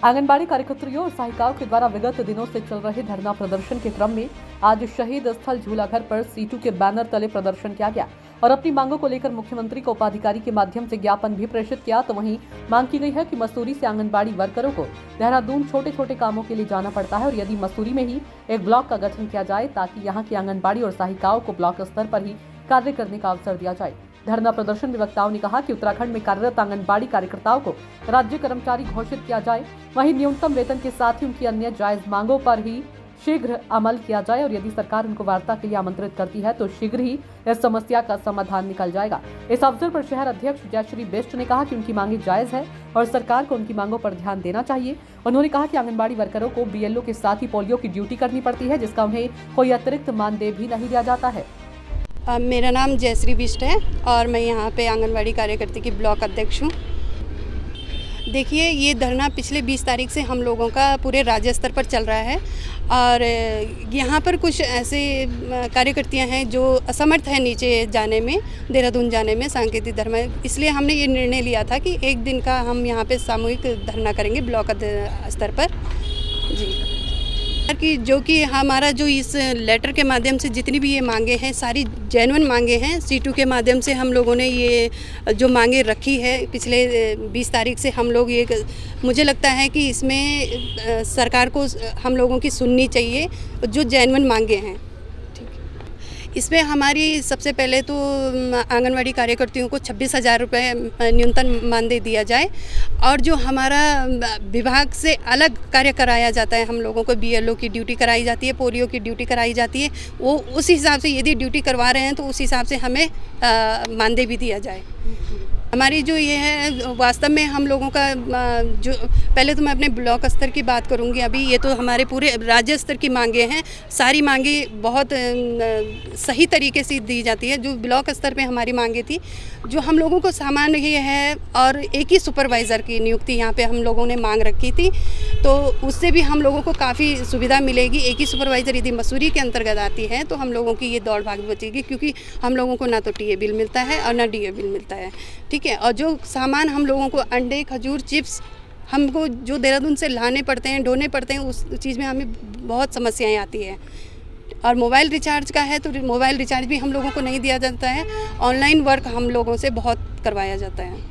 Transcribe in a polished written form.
आंगनबाड़ी कार्यकर्तियों और सहायिकाओं के द्वारा विगत दिनों से चल रहे धरना प्रदर्शन के क्रम में आज शहीद स्थल झूलाघर पर सीटू के बैनर तले प्रदर्शन किया गया और अपनी मांगों को लेकर मुख्यमंत्री को उपाधिकारी के माध्यम से ज्ञापन भी प्रेषित किया। तो वहीं मांग की गई है कि मसूरी से आंगनबाड़ी वर्करों को देहरादून छोटे छोटे कामों के लिए जाना पड़ता है और यदि मसूरी में ही एक ब्लॉक का गठन किया जाए ताकि यहाँ की आंगनबाड़ी और सहायिकाओं को ब्लॉक स्तर पर ही कार्य करने का अवसर दिया जाए। धरना प्रदर्शन में वक्ताओं ने कहा कि उत्तराखंड में कार्यरत आंगनबाड़ी कार्यकर्ताओं को राज्य कर्मचारी घोषित किया जाए, वहीं न्यूनतम वेतन के साथ ही उनकी अन्य जायज मांगों पर ही शीघ्र अमल किया जाए और यदि सरकार उनको वार्ता के लिए आमंत्रित करती है तो शीघ्र ही इस समस्या का समाधान निकल जाएगा। इस अवसर पर शहर अध्यक्ष जयश्री बिष्ट ने कहा कि उनकी मांगे जायज है और सरकार को उनकी मांगों पर ध्यान देना चाहिए। उन्होंने कहा कि आंगनबाड़ी वर्करों को बीएलओ के साथ ही पोलियो की ड्यूटी करनी पड़ती है, जिसका उन्हें कोई अतिरिक्त मानदेय भी नहीं दिया जाता है। मेरा नाम जयश्री बिष्ट है और मैं यहाँ पे आंगनवाड़ी कार्यकर्ता की ब्लॉक अध्यक्ष हूँ। देखिए, ये धरना पिछले 20 तारीख से हम लोगों का पूरे राज्य स्तर पर चल रहा है और यहाँ पर कुछ ऐसे कार्यकर्तियाँ हैं जो असमर्थ हैं नीचे जाने में, देहरादून जाने में सांकेतिक धरना। इसलिए हमने ये निर्णय लिया था कि एक दिन का हम यहाँ पे सामूहिक धरना करेंगे ब्लॉक स्तर पर जी। कि जो कि हमारा जो इस लेटर के माध्यम से जितनी भी ये मांगे हैं सारी जेन्युइन मांगे हैं। सीटू के माध्यम से हम लोगों ने ये जो मांगे रखी है पिछले 20 तारीख से हम लोग ये, मुझे लगता है कि इसमें सरकार को हम लोगों की सुननी चाहिए जो जेन्युइन मांगे हैं। इसमें हमारी सबसे पहले तो आंगनवाड़ी कार्यकर्तियों को 26,000 रुपये न्यूनतम मानदेय दिया जाए और जो हमारा विभाग से अलग कार्य कराया जाता है, हम लोगों को बीएलओ की ड्यूटी कराई जाती है, पोलियो की ड्यूटी कराई जाती है, वो उस हिसाब से यदि ड्यूटी करवा रहे हैं तो उस हिसाब से हमें मानदेय भी दिया जाए। हमारी जो ये है वास्तव में हम लोगों का जो पहले तो मैं अपने ब्लॉक स्तर की बात करूंगी। अभी ये तो हमारे पूरे राज्य स्तर की मांगे हैं, सारी मांगे बहुत सही तरीके से दी जाती है। जो ब्लॉक स्तर पे हमारी मांगे थी, जो हम लोगों को सामान्य ये है और एक ही सुपरवाइज़र की नियुक्ति यहाँ पे हम लोगों ने मांग रखी थी, तो उससे भी हम लोगों को काफ़ी सुविधा मिलेगी। एक ही सुपरवाइज़र यदि मसूरी के अंतर्गत आती है तो हम लोगों की ये दौड़ भाग बचेगी, क्योंकि हम लोगों को ना तो टीए बिल मिलता है और ना डीए बिल मिलता है, ठीक है। और जो सामान हम लोगों को अंडे, खजूर, चिप्स हमको जो देहरादून से लाने पड़ते हैं, ढोने पड़ते हैं, उस चीज़ में हमें बहुत समस्याएं आती है। और मोबाइल रिचार्ज का है तो मोबाइल रिचार्ज भी हम लोगों को नहीं दिया जाता है। ऑनलाइन वर्क हम लोगों से बहुत करवाया जाता है।